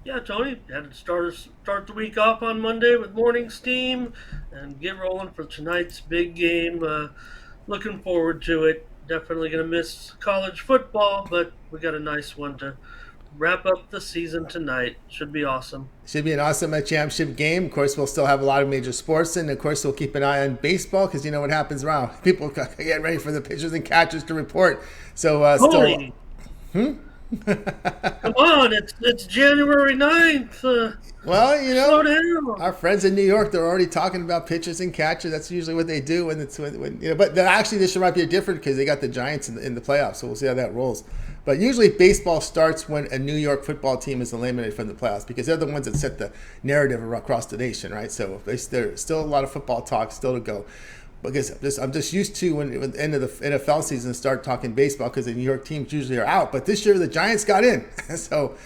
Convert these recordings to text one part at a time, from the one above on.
Yeah, Tony, had to start the week off on Monday with morning steam and get rolling for tonight's big game. Looking forward to it. Definitely going to miss college football, but we got a nice one to wrap up the season tonight. Should be awesome. Should be an awesome championship game. Of course, we'll still have a lot of major sports, and of course, we'll keep an eye on baseball because you know what happens around. People get ready for the pitchers and catchers to report. So, still, Tony, come on! It's January 9th. well, Slow down. our friends in New York, they're already talking about pitchers and catchers. That's usually what they do when it's when. But actually, this year might be different because they got the Giants in the playoffs. So we'll see how that rolls. But usually, baseball starts when a New York football team is eliminated from the playoffs because they're the ones that set the narrative across the nation, right? So there's still a lot of football talk still to go. Because I'm just used to when the end of the NFL season start talking baseball because the New York teams usually are out. But this year the Giants got in, so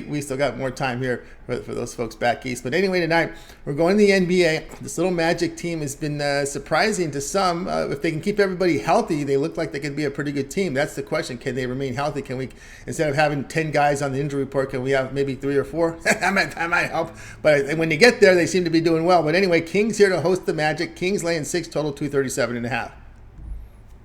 we still got more time here for those folks back east. But anyway, tonight we're going to the NBA. This little Magic team has been surprising to some. If they can keep everybody healthy, they look like they could be a pretty good team. That's the question: can they remain healthy? Can we, instead of having 10 guys on the injury report, can we have maybe 3 or 4? that might help. But when they get there, they seem to be doing well. But anyway, Kings here to host the Magic. Kings laying 6, total 237.5.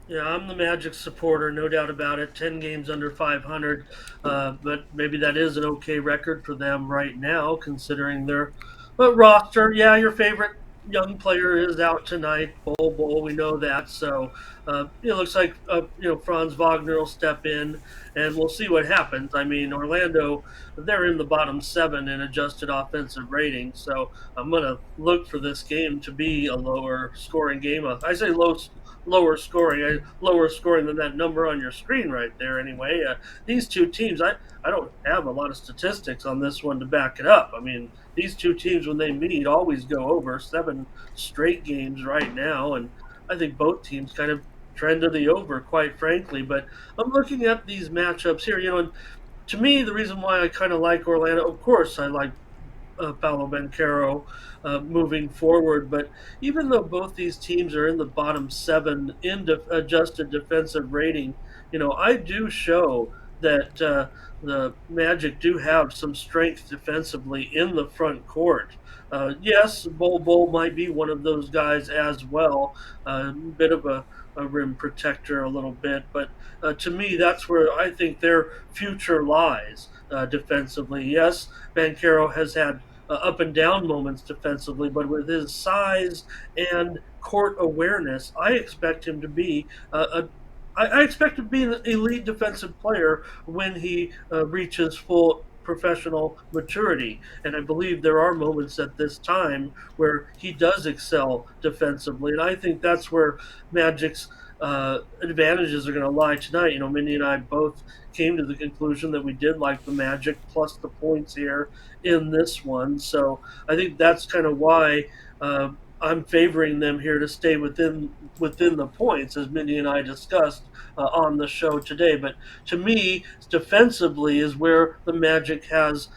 Yeah, I'm the Magic supporter, no doubt about it. 10 games under 500, but maybe that is an okay record for them right now, considering their roster. Yeah, your favorite young player is out tonight. Bol, we know that. So it looks like Franz Wagner will step in, and we'll see what happens. I mean, Orlando, they're in the bottom 7 in adjusted offensive rating, so I'm gonna look for this game to be a lower scoring game. I say lower scoring than that number on your screen right there. Anyway, these two teams, I don't have a lot of statistics on this one to back it up. I mean, these two teams when they meet always go over 7 straight games right now, and I think both teams kind of trend to the over, quite frankly. But I'm looking at these matchups here, and to me, the reason why I kind of like Orlando, of course, I like Paolo Banchero moving forward. But even though both these teams are in the bottom 7 in adjusted defensive rating, I do show that the Magic do have some strength defensively in the front court. Yes, Bol might be one of those guys as well, a bit of a rim protector a little bit, but to me, that's where I think their future lies defensively. Yes, Banchero has had up and down moments defensively, but with his size and court awareness, I expect him to be I expect him to be an elite defensive player when he reaches full professional maturity. And I believe there are moments at this time where he does excel defensively. And I think that's where Magic's advantages are going to lie tonight. Minnie and I both came to the conclusion that we did like the Magic plus the points here in this one. So I think that's kind of why I'm favoring them here to stay within the points, as Minnie and I discussed on the show today. But to me, defensively is where the Magic has,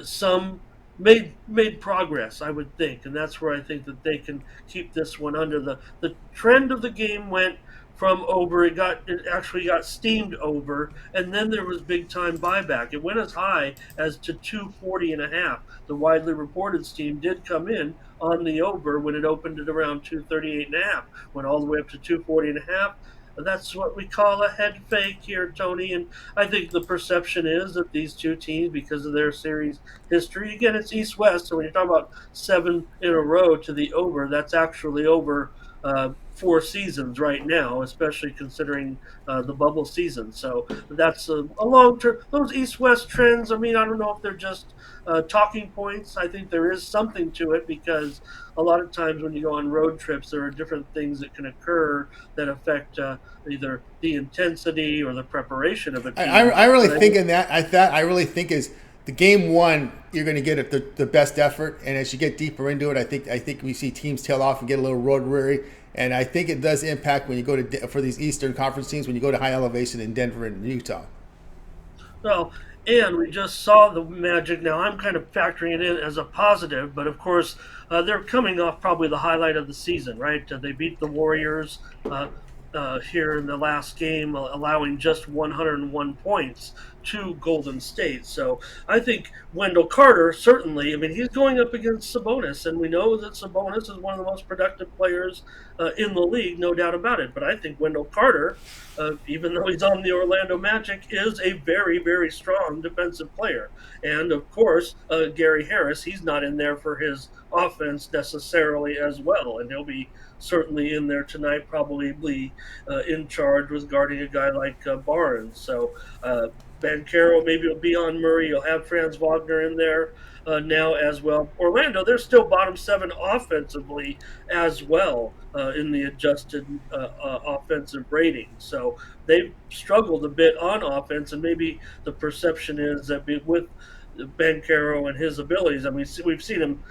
some made progress, I would think, and that's where I think that they can keep this one under. The trend of the game went from over, it actually got steamed over, and then there was big time buyback. It went as high as to 240.5. The widely reported steam did come in on the over when it opened at around 238.5, went all the way up to 240.5. That's what we call a head fake here, Tony. And I think the perception is that these two teams, because of their series history, again, it's East West. So when you're talking about 7 in a row to the over, that's actually over 4 seasons right now, especially considering the bubble season. So that's a long term. Those East West trends, I mean, I don't know if they're just talking points. I think there is something to it because a lot of times when you go on road trips, there are different things that can occur that affect either the intensity or the preparation of a team. I really But I think think in that I really think is the game one you're going to get the best effort, and as you get deeper into it, I think we see teams tail off and get a little road weary, and I think it does impact when you go to for these Eastern Conference teams when you go to high elevation in Denver and Utah. Well, and we just saw the Magic. Now I'm kind of factoring it in as a positive, but of course they're coming off probably the highlight of the season, right? They beat the Warriors here in the last game, allowing just 101 points to Golden State. So I think Wendell Carter certainly. I mean, he's going up against Sabonis, and we know that Sabonis is one of the most productive players in the league, no doubt about it. But I think Wendell Carter, even though he's on the Orlando Magic, is a very, very strong defensive player. And of course, Gary Harris, he's not in there for his offense necessarily as well, and he'll be certainly in there tonight, probably in charge with guarding a guy like Barnes. So Bancaro maybe will be on Murray. You'll have Franz Wagner in there now as well. Orlando, they're still bottom seven offensively as well in the adjusted offensive rating. So they've struggled a bit on offense, and maybe the perception is that with Bancaro and his abilities, I mean, we've seen him,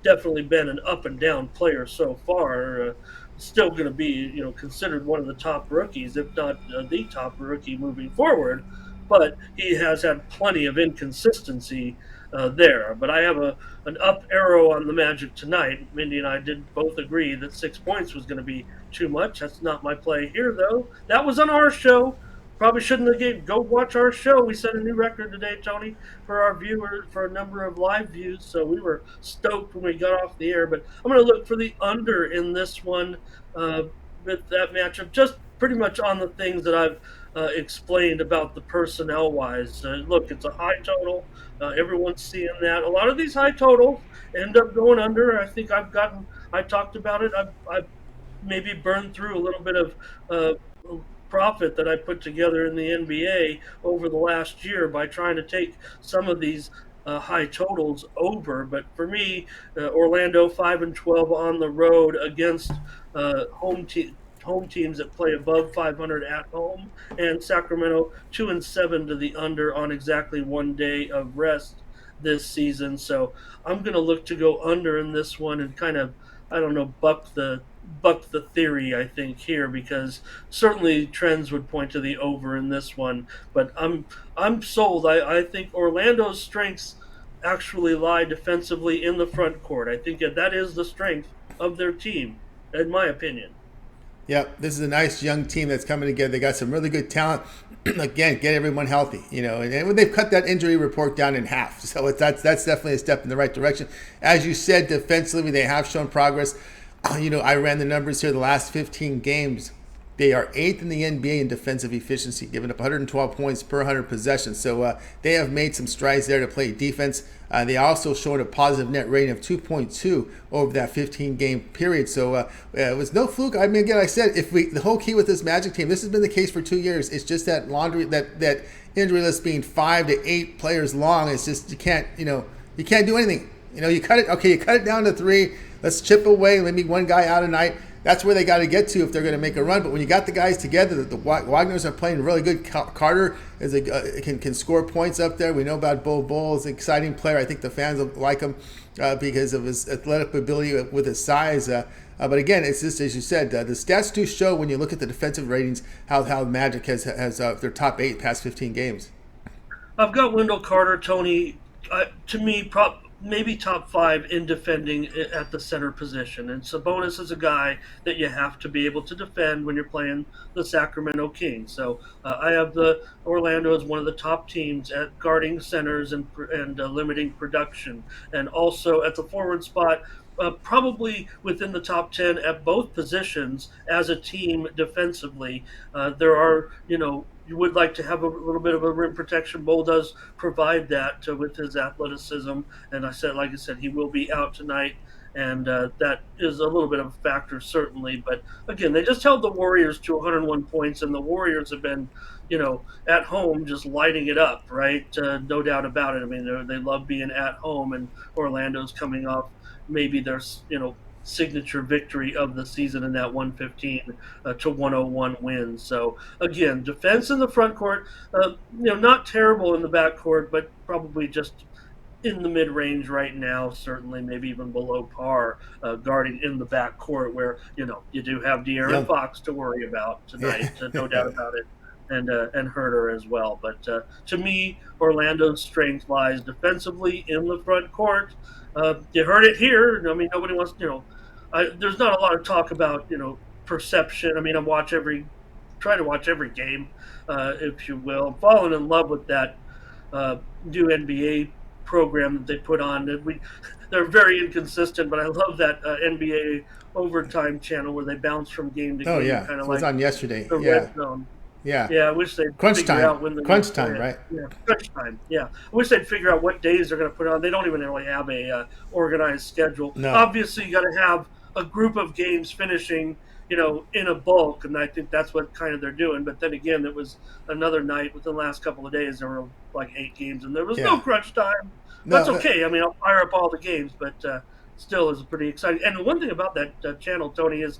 definitely been an up and down player so far. Still going to be, considered one of the top rookies, if not the top rookie moving forward. But he has had plenty of inconsistency there. But I have an up arrow on the Magic tonight. Mindy and I did both agree that 6 points was going to be too much. That's not my play here, though. That was on our show. Probably shouldn't have gave. Go watch our show. We set a new record today, Tony, for our viewers, for a number of live views. So we were stoked when we got off the air. But I'm going to look for the under in this one with that matchup, just pretty much on the things that I've explained about the personnel wise. Look, it's a high total. Everyone's seeing that. A lot of these high totals end up going under. I talked about it. I've maybe burned through a little bit of profit that I put together in the NBA over the last year by trying to take some of these high totals over. But for me, Orlando 5-12 on the road against home teams that play above 500 at home, and Sacramento 2-7 to the under on exactly 1 day of rest this season. So I'm going to look to go under in this one and kind of, I don't know, buck the theory, I think, here, because certainly trends would point to the over in this one. But I'm sold. I think Orlando's strengths actually lie defensively in the front court. I think that is the strength of their team, in my opinion. Yep, this is a nice young team that's coming together. They got some really good talent. Again, get everyone healthy, and they've cut that injury report down in half. So that's definitely a step in the right direction. As you said, defensively, they have shown progress. I ran the numbers here. The last 15 games, they are eighth in the NBA in defensive efficiency, giving up 112 points per 100 possessions. So they have made some strides there to play defense. They also showed a positive net rating of 2.2 over that 15-game period. So it was no fluke. I mean, again, I said, the whole key with this Magic team, this has been the case for 2 years. It's just that that injury list being 5 to 8 players long. It's just you can't do anything. You cut it down to 3. Let's chip away. Maybe one guy out a night. That's where they got to get to if they're going to make a run. But when you got the guys together, the Wagners are playing really good. Carter can score points up there. We know about Bull is an exciting player. I think the fans like him because of his athletic ability with his size. But again, it's just as you said, the stats do show when you look at the defensive ratings how Magic has their top 8 past 15 games. I've got Wendell Carter, Tony. To me, maybe top 5 in defending at the center position. And Sabonis is a guy that you have to be able to defend when you're playing the Sacramento Kings. So I have the Orlando as one of the top teams at guarding centers and limiting production. And also at the forward spot, probably within the top 10 at both positions as a team defensively. There are, you would like to have a little bit of a rim protection. Bull does provide that with his athleticism. And like I said, he will be out tonight. And that is a little bit of a factor, certainly. But again, they just held the Warriors to 101 points, and the Warriors have been, at home just lighting it up, right? No doubt about it. I mean, they love being at home, and Orlando's coming off maybe their, signature victory of the season in that 115 to 101 win. So again, defense in the front court, not terrible in the back court, but probably just in the mid-range right now, certainly maybe even below par, guarding in the back court where, you do have De'Aaron Fox to worry about tonight, no doubt about it, and Herter as well. But to me, Orlando's strength lies defensively in the front court. You heard it here. I mean, nobody wants, there's not a lot of talk about, perception. I mean, I watch every try to watch every game, if you will. I'm falling in love with that uh, new NBA program that they put on. They're very inconsistent, but I love that NBA overtime channel where they bounce from game to Oh game, yeah, kind it of was like on yesterday. the red Yeah, zone. yeah. Yeah, I wish they'd Crunch figure time, out when they're going to crunch play time, it. right? Yeah, crunch time. Yeah, I wish they'd figure out what days they're going to put it on. They don't even really have a organized schedule. No, Obviously, you got to have a group of games finishing, in a bulk, and I think that's what kind of they're doing. But then again, it was another night within the last couple of days. There were like 8 games, and there was no yeah, crunch time. That's no, okay. I mean, I'll fire up all the games, but still is pretty exciting. And the one thing about that channel, Tony, is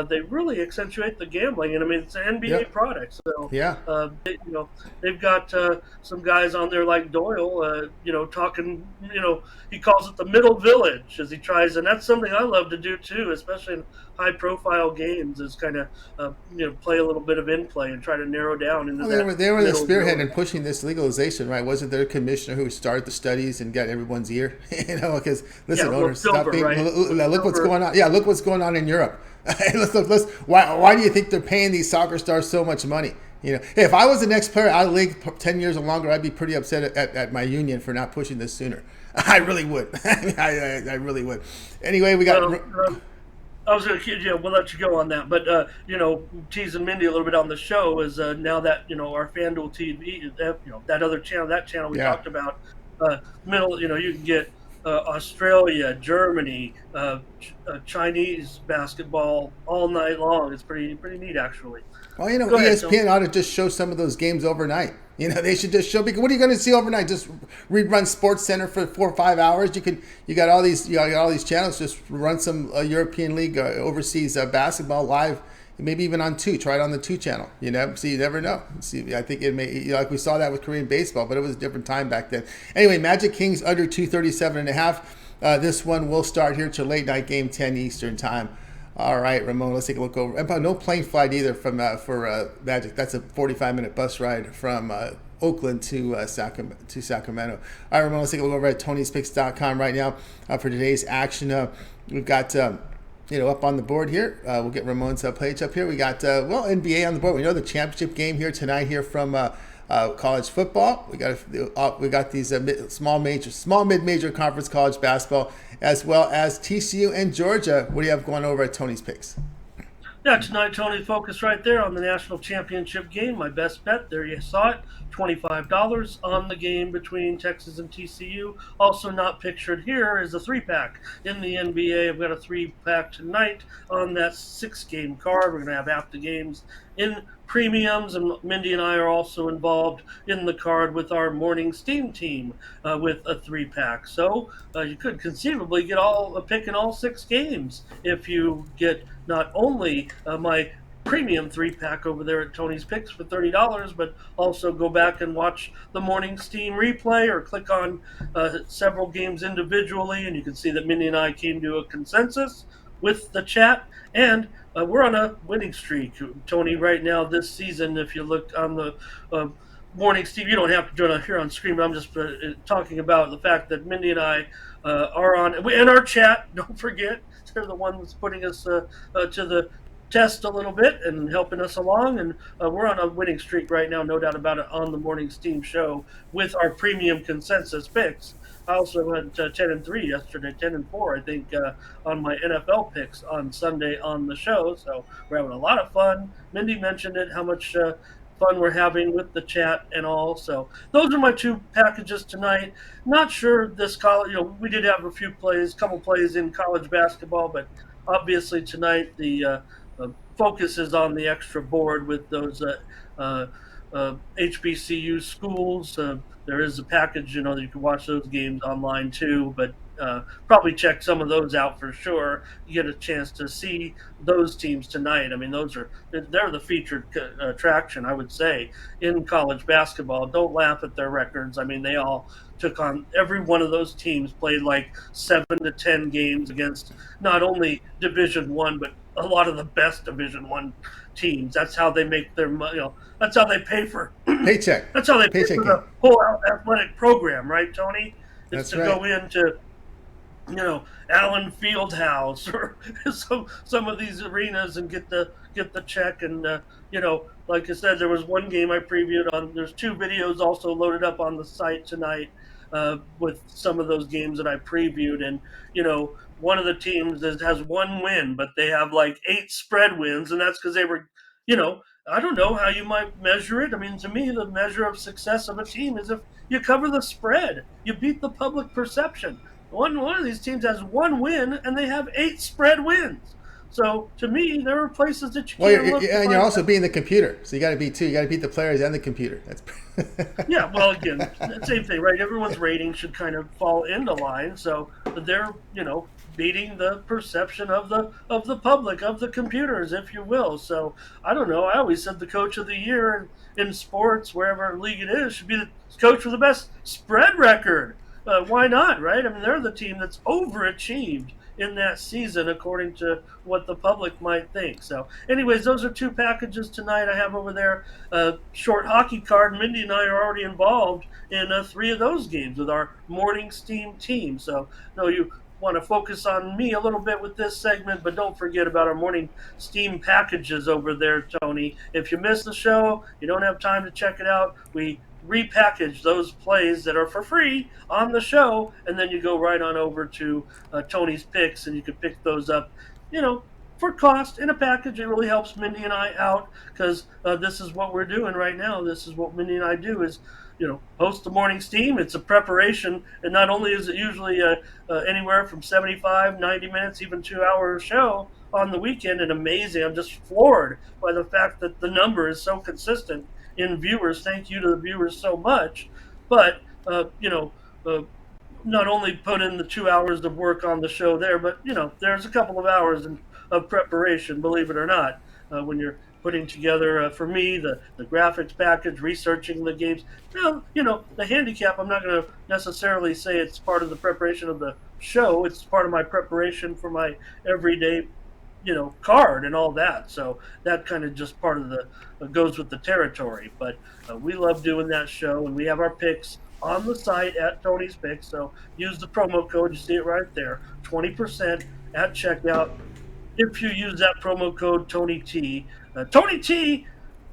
they really accentuate the gambling. And I mean, it's an yeah, NBA product, so yeah. they've got some guys on there like Doyle, talking. He calls it the middle village as he tries, and that's something I love to do too, especially in high-profile games. Is kind of play a little bit of in play and try to narrow down into Well, that they were the middle spearhead in village. pushing this legalization, right? Wasn't there a commissioner who started the studies and got everyone's ear? Because Yeah, listen, well, owners, stop Silver, being. right? Look what's Silver. going on. Yeah, look what's going on in Europe. Why do you think they're paying these soccer stars so much money? Hey, if I was the next player out of the league 10 years or longer, I'd be pretty upset at my union for not pushing this sooner. I really would. I really would. Anyway, we got. Well, I was going to, yeah, we'll let you go on that, but teasing Mindy a little bit on the show is now that our FanDuel TV, that other channel, that channel we Yeah. talked about, middle, you can get Australia, Germany, Chinese basketball all night long. It's pretty neat actually. Well, Go ahead, Tony. ESPN ought to just show some of those games overnight. They should just show, because what are you going to see overnight? Just rerun Sports Center for 4 or 5 hours. You got all these channels. Just run some European League overseas basketball live, maybe even on two. Try it on the two channel. You never know. See, I think it may, like we saw that with Korean baseball, but it was a different time back then. Anyway, Magic Kings under 237.5. This one will start here to late night game 10 Eastern time. All right, Ramon, let's take a look over. No plane flight either for Magic. That's a 45-minute bus ride from Oakland to Sacramento. All right, Ramon, let's take a look over at Tony'sPicks.com right now for today's action. We've got up on the board here. We'll get Ramon's page up here. We got NBA on the board. We know the championship game here tonight here from college football. We got these small mid-major conference college basketball, as well as TCU and Georgia. What do you have going over at Tony's Picks? Yeah, tonight, Tony, focus right there on the national championship game. My best bet, there you saw it, $25 on the game between Texas and TCU. Also not pictured here is a three-pack. In the NBA, I've got a three-pack tonight on that six-game card. We're going to have half the games in premiums, and Mindy and I are also involved in the card with our morning steam team with a three-pack. So you could conceivably get a pick in all six games if you get not only my premium three-pack over there at Tony's Picks for $30, but also go back and watch the morning steam replay or click on several games individually, and you can see that Mindy and I came to a consensus with the chat, and we're on a winning streak, Tony, right now this season. If you look on the morning steam, you don't have to join it here on screen, but I'm just talking about the fact that Mindy and I are on, and our chat, don't forget, they're the ones putting us to the test a little bit and helping us along, and we're on a winning streak right now, no doubt about it, on the morning steam show with our premium consensus picks. I also went 10-3 yesterday, 10-4, I think, on my NFL picks on Sunday on the show. So we're having a lot of fun. Mindy mentioned it, how much fun we're having with the chat and all. So those are my two packages tonight. Not sure this college, we did have a couple plays in college basketball, but obviously tonight the focus is on the extra board with those HBCU schools. There is a package, that you can watch those games online too, but probably check some of those out for sure. You get a chance to see those teams tonight. I mean, they're the featured attraction, I would say, in college basketball. Don't laugh at their records. I mean, they all took on, every one of those teams played like 7 to 10 games against not only Division One, but a lot of the best Division One teams. That's how they make their money. That's how they pay for. Paycheck. That's how they pay Paycheck for game. the whole athletic program, right, Tony? It's That's to right. go into Allen Fieldhouse or some of these arenas and get get the check. And like I said, there was one game I previewed on. There's two videos also loaded up on the site tonight with some of those games that I previewed. And one of the teams has one win, but they have like 8 spread wins, and that's because they were, you know, I don't know how you might measure it. I mean, to me, the measure of success of a team is if you cover the spread, you beat the public perception. One of these teams has one win, and they have 8 spread wins. So to me, there are places that you Well, can look to and you're find. also beating the computer, so you got to beat two. You got to beat the players and the computer. That's Yeah, well, again, same thing, right? Everyone's rating should kind of fall into line, so they're beating the perception of the public, of the computers, if you will. So I don't know. I always said the coach of the year in sports, wherever league it is, should be the coach with the best spread record. Why not, right? I mean, they're the team that's overachieved in that season, according to what the public might think. So, anyways, those are 2 packages tonight I have over there. Short hockey card. Mindy and I are already involved in 3 of those games with our morning steam team. So, no, you want to focus on me a little bit with this segment, but don't forget about our morning steam packages over there, Tony. If you miss the show, you don't have time to check it out, we repackage those plays that are for free on the show, and then you go right on over to Tony's picks, and you can pick those up, you know, for cost in a package. It really helps Mindy and I out because this is what we're doing right now. This is what Mindy and I do is, host the morning steam. It's a preparation, and not only is it usually anywhere from 75, 90 minutes, even 2 hour show on the weekend, and amazing. I'm just floored by the fact that the number is so consistent in viewers. Thank you to the viewers so much. But, uh, not only put in the 2 hours of work on the show there, but there's a couple of hours of preparation, believe it or not, when you're putting together for me the graphics package, researching the games. Now, the handicap. I'm not going to necessarily say it's part of the preparation of the show. It's part of my preparation for my everyday card and all that. So that kind of just part of the goes with the territory. But we love doing that show, and we have our picks on the site at Tony's Picks. So use the promo code. You see it right there, 20% at checkout. If you use that promo code Tony T, Tony T,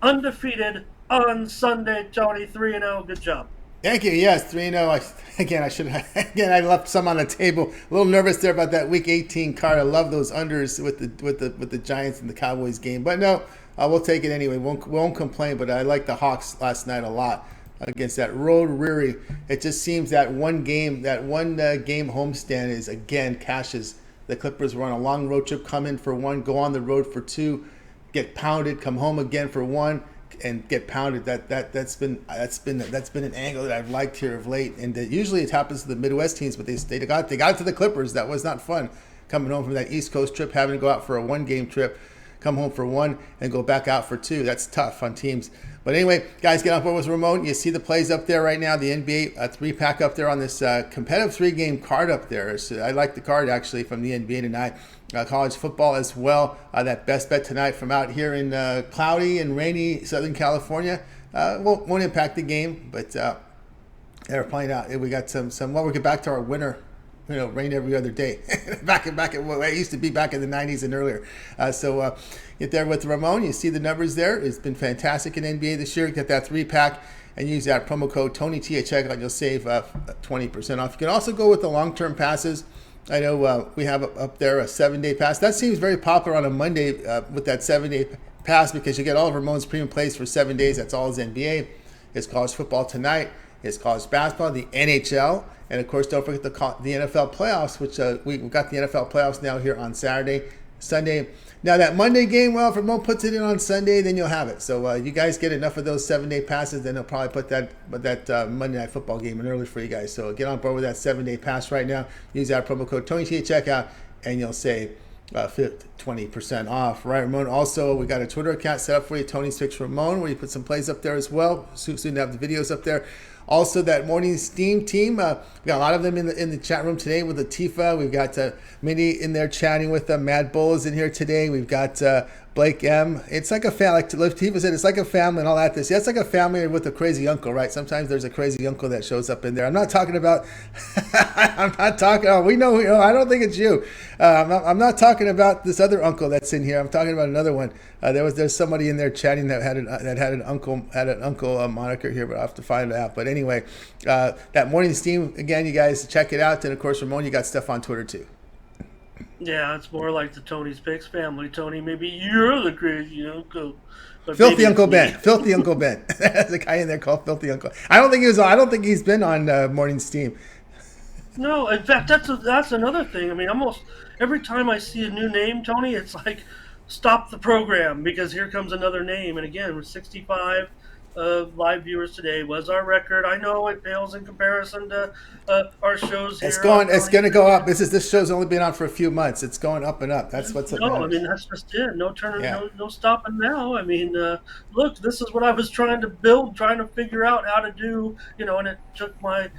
undefeated on Sunday. Tony 3-0. Good job. Thank you. Yes, 3-0. Again, I should again. I left some on the table. A little nervous there about that Week 18 card. I love those unders with the Giants and the Cowboys game, but no, we'll take it anyway. Won't complain. But I like the Hawks last night a lot against that road Riri. It just seems that one game homestand is again cashes. The Clippers were on a long road trip, come in for one, go on the road for two, get pounded, come home again for one, and get pounded. That's been an angle that I've liked here of late. And usually it happens to the Midwest teams, but they got it to the Clippers. That was not fun. Coming home from that East Coast trip, having to go out for a 1-game trip, come home for one, and go back out for two. That's tough on teams. But anyway, guys, get on board with Ramon. You see the plays up there right now. The NBA 3-pack up there on this competitive 3-game card up there. So I like the card actually from the NBA tonight. College football as well. That best bet tonight from out here in cloudy and rainy Southern California won't impact the game, but they're playing out. We got some. Well, we'll get back to our winter. Rain every other day. back at what it used to be back in the 90s and earlier. So get there with Ramon. You see the numbers there. It's been fantastic in NBA this year. Get that 3-pack and use that promo code TonyT at checkout. You'll save 20% off. You can also go with the long-term passes. I know we have up there a 7-day pass. That seems very popular on a Monday with that 7-day pass because you get all of Ramon's premium plays for 7 days. That's all his NBA. It's college football tonight. It's college basketball, the NHL, and of course, don't forget the NFL playoffs, which we've got the NFL playoffs now here on Sunday. Now that Monday game, well, if Ramon puts it in on Sunday, then you'll have it. So you guys get enough of those 7-day passes, then he'll probably put that Monday Night Football game in early for you guys. So get on board with that 7-day pass right now. Use that promo code TonyT at checkout, and you'll save 20% off. Right, Ramon. Also, we got a Twitter account set up for you, Tony's Picks Ramon, where you put some plays up there as well. Soon to have the videos up there. Also, that morning steam team, we got a lot of them in the chat room today with Latifa. We've got Minnie in there chatting with them. Mad Bull is in here today. We've got Blake M. It's like a family. Like Latifa said, it's like a family and all that. This, yeah, it's like a family with a crazy uncle, right? Sometimes there's a crazy uncle that shows up in there. I'm not talking about. I'm not talking. Oh, we know. I don't think it's you. I'm not talking about this other uncle that's in here. I'm talking about another one. There's somebody in there chatting that had an uncle moniker here, but I'll have to find it out. But anyway, that morning steam again, you guys check it out. And of course, Ramon, you got stuff on Twitter too. Yeah, it's more like the Tony's Picks family. Tony, maybe you're the crazy uncle, but Filthy maybe it's Uncle me. Ben. Filthy Uncle Ben. There's a guy in there called Filthy Uncle. I don't think he was. I don't think he's been on Morning Steam. No, in fact, that's another thing. I mean, almost every time I see a new name, Tony, it's like stop the program because here comes another name. And again, with 65 live viewers today was our record. I know it pales in comparison to our shows It's here on going. It's Tony's going to go Picks. up. This show's only been on for a few months. It's going up and up. That's what's what No, I mean matters. that's just it. No turning, Yeah. no stopping now. I mean, look, this is what I was trying to build, trying to figure out how to do. And it took my,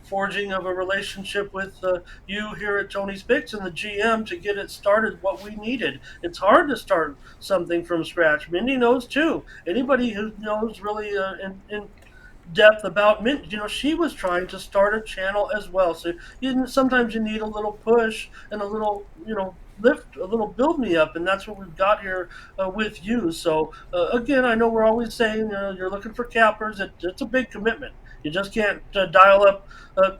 forging of a relationship with you here at Tony's Picks and the GM to get it started. What we needed. It's hard to start something from scratch. Mindy knows too. Anybody who knows really in depth about Mint. She was trying to start a channel as well. So sometimes you need a little push and a little, lift, a little build me up, and that's what we've got here with you. So again, I know we're always saying you're looking for cappers. It's a big commitment. You just can't dial up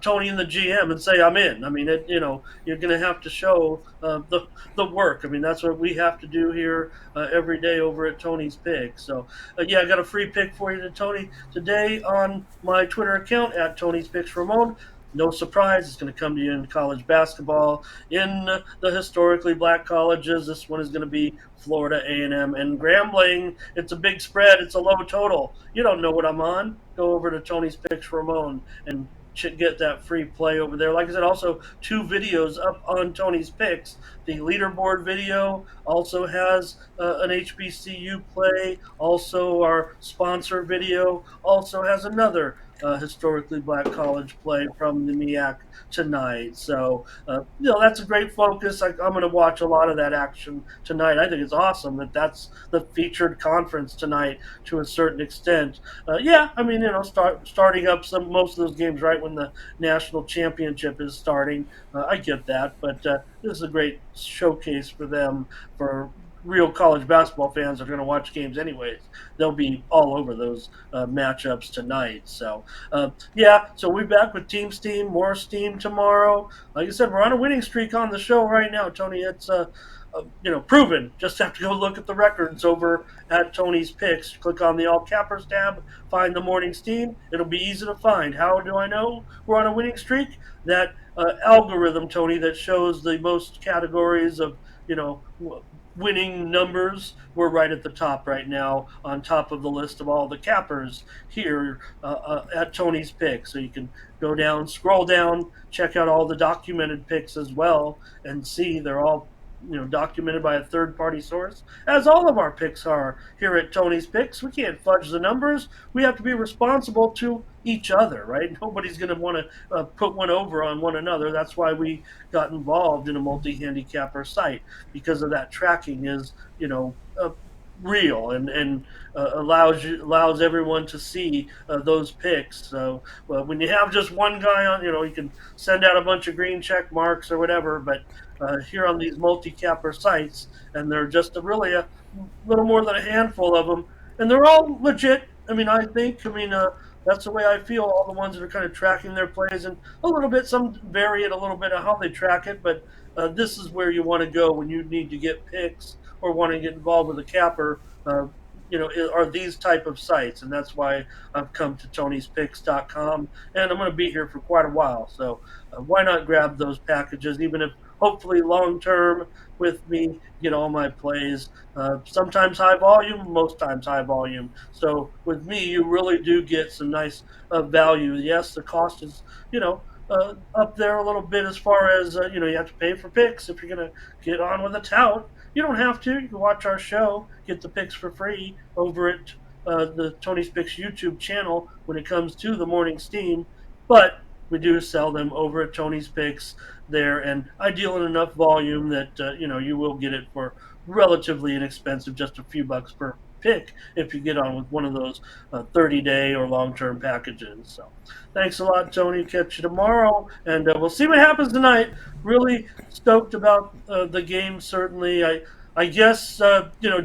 Tony and the GM and say I'm in. I mean, you're going to have to show the work. I mean, that's what we have to do here every day over at Tony's Picks. So yeah, I got a free pick for you to Tony today on my Twitter account at Tony's Picks Ramon. No surprise, it's going to come to you in college basketball in the historically black colleges. This one is going to be Florida A&M and Grambling. It's a big spread. It's a low total. You don't know what I'm on. Go over to Tony's Picks Ramon and get that free play over there. Like I said, also 2 videos up on Tony's Picks. The leaderboard video also has an HBCU play. Also, our sponsor video also has another historically black college play from the MEAC tonight. So, that's a great focus. I'm going to watch a lot of that action tonight. I think it's awesome that that's the featured conference tonight to a certain extent. Yeah, I mean, starting up most of those games right when the national championship is starting. I get that, but this is a great showcase for them for real college basketball fans that are going to watch games anyways. They'll be all over those matchups tonight. So, yeah, so we're back with Team Steam, more Steam tomorrow. Like I said, we're on a winning streak on the show right now, Tony. It's proven. Just have to go look at the records over at Tony's Picks. Click on the All Cappers tab, find the Morning Steam. It'll be easy to find. How do I know we're on a winning streak? That algorithm, Tony, that shows the most categories of winning numbers. We're right at the top right now, on top of the list of all the cappers here at Tony's Picks. So you can go down, scroll down, check out all the documented picks as well, and see they're all documented by a third-party source, as all of our picks are here at Tony's Picks. We can't fudge the numbers. We have to be responsible to each other, right? Nobody's going to want to put one over on one another. That's why we got involved in a multi-handicapper site, because of that tracking is, real and allows everyone to see those picks. So when you have just one guy on, you can send out a bunch of green check marks or whatever, but here on these multi-capper sites, and they're just really a little more than a handful of them, and they're all legit. I mean, that's the way I feel. All the ones that are kind of tracking their plays, and a little bit, some vary it a little bit of how they track it, but this is where you want to go when you need to get picks or want to get involved with a capper. Are these type of sites, and that's why I've come to Tony'sPicks.com, and I'm going to be here for quite a while. So why not grab those packages, even if hopefully long term with me, get all my plays. Sometimes high volume, most times high volume. So with me, you really do get some nice value. Yes, the cost is up there a little bit as far as you have to pay for picks if you're going to get on with a tout. You don't have to. You can watch our show, get the picks for free over at the Tony Spicks YouTube channel when it comes to the Morning Steam, but we do sell them over at Tony's Picks there, and I deal in enough volume that you will get it for relatively inexpensive, just a few bucks per pick if you get on with one of those 30-day or long-term packages. So, thanks a lot, Tony. Catch you tomorrow, and we'll see what happens tonight. Really stoked about the game. Certainly, I guess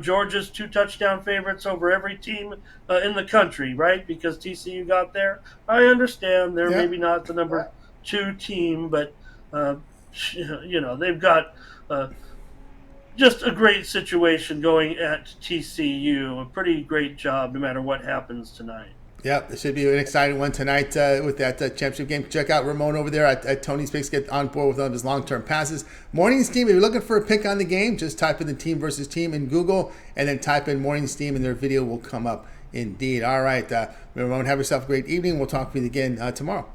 Georgia's 2 touchdown favorites over every team in the country, right? Because TCU got there. I understand they're Yeah. maybe not the number 2 team, but uh, they've got uh, just a great situation going at TCU. A pretty great job, no matter what happens tonight. Yep, it should be an exciting one tonight with that championship game. Check out Ramon over there at Tony's Picks. Get on board with one of his long-term passes. Morning's Team, if you're looking for a pick on the game, just type in the team versus team in Google and then type in Morning's Team and their video will come up indeed. All right, Ramon, have yourself a great evening. We'll talk with you again tomorrow.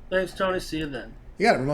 Thanks, Tony. See you then. You got it, Ramon.